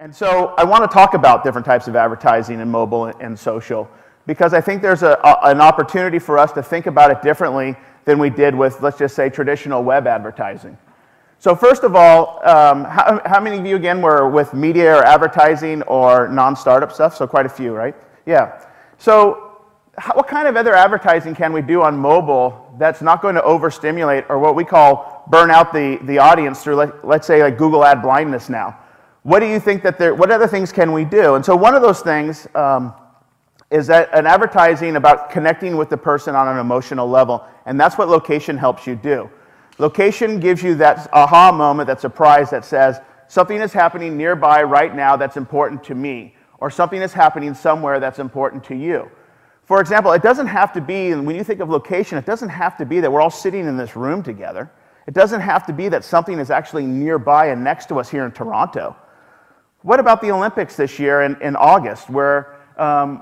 And so I want to talk about different types of advertising in mobile and social, because I think there's an opportunity for us to think about it differently than we did with, let's just say, traditional web advertising. So first of all, how many of you, again, were with media or advertising or non-startup stuff? So quite a few, right? Yeah. So what kind of other advertising can we do on mobile that's not going to overstimulate, or what we call burn out the audience through, let's say, like Google ad blindness now? What do you think what other things can we do? And so one of those things is that an advertising about connecting with the person on an emotional level, and that's what location helps you do. Location gives you that aha moment, that surprise that says, something is happening nearby right now that's important to me, or something is happening somewhere that's important to you. For example, it doesn't have to be, and when you think of location, it doesn't have to be that we're all sitting in this room together. It doesn't have to be that something is actually nearby and next to us here in Toronto. What about the Olympics this year in August, where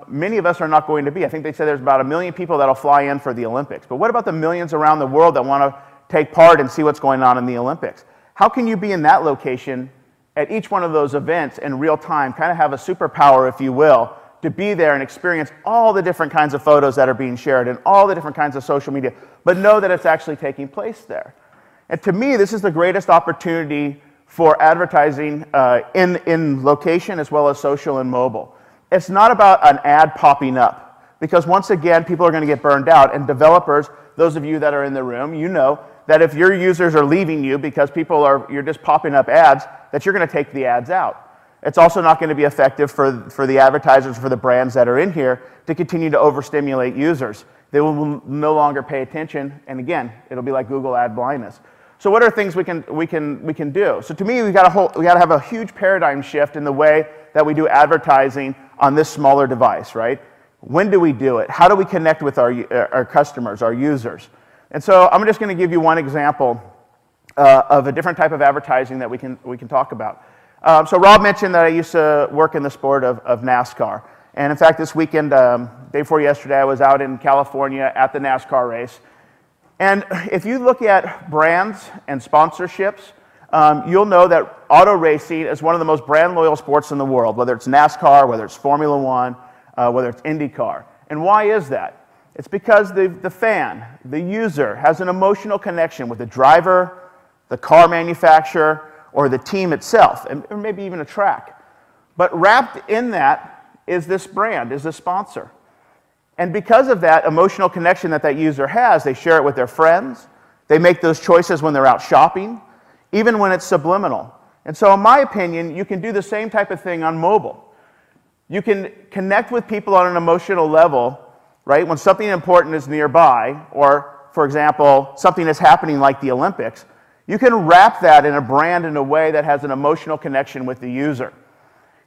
many of us are not going to be? I think they said there's about 1 million people that'll fly in for the Olympics. But what about the millions around the world that want to take part and see what's going on in the Olympics? How can you be in that location at each one of those events in real time, kind of have a superpower, if you will, to be there and experience all the different kinds of photos that are being shared and all the different kinds of social media, but know that it's actually taking place there? And to me, this is the greatest opportunity for advertising in location as well as social and mobile. It's not about an ad popping up, because once again, people are going to get burned out, and developers, those of you that are in the room, you know that if your users are leaving you because you're just popping up ads, that you're going to take the ads out. It's also not going to be effective for the advertisers, for the brands that are in here, to continue to overstimulate users. They will no longer pay attention, and again, it'll be like Google ad blindness. So what are things we can do? So to me, we got to have a huge paradigm shift in the way that we do advertising on this smaller device, right? When do we do it? How do we connect with our customers, our users? And so I'm just going to give you one example of a different type of advertising that we can talk about. So Rob mentioned that I used to work in the sport of NASCAR. And in fact, this weekend, day before yesterday, I was out in California at the NASCAR race. And if you look at brands and sponsorships, you'll know that auto racing is one of the most brand loyal sports in the world, whether it's NASCAR, whether it's Formula One, whether it's IndyCar. And why is that? It's because the fan, the user, has an emotional connection with the driver, the car manufacturer, or the team itself, or maybe even a track. But wrapped in that is this brand, is this sponsor. And because of that emotional connection that user has, they share it with their friends. They make those choices when they're out shopping, even when it's subliminal. And so in my opinion, you can do the same type of thing on mobile. You can connect with people on an emotional level, right, when something important is nearby, or, for example, something is happening like the Olympics. You can wrap that in a brand in a way that has an emotional connection with the user.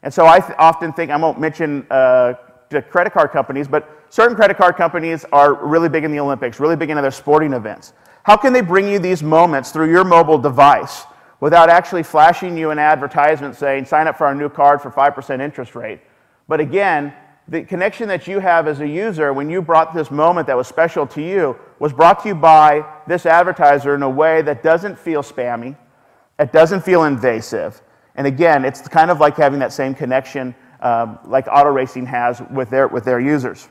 And so I often think, I won't mention the credit card companies, but certain credit card companies are really big in the Olympics, really big into their sporting events. How can they bring you these moments through your mobile device without actually flashing you an advertisement saying, sign up for our new card for 5% interest rate? But again, the connection that you have as a user when you brought this moment that was special to you was brought to you by this advertiser in a way that doesn't feel spammy, it doesn't feel invasive. And again, it's kind of like having that same connection like auto racing has with their users.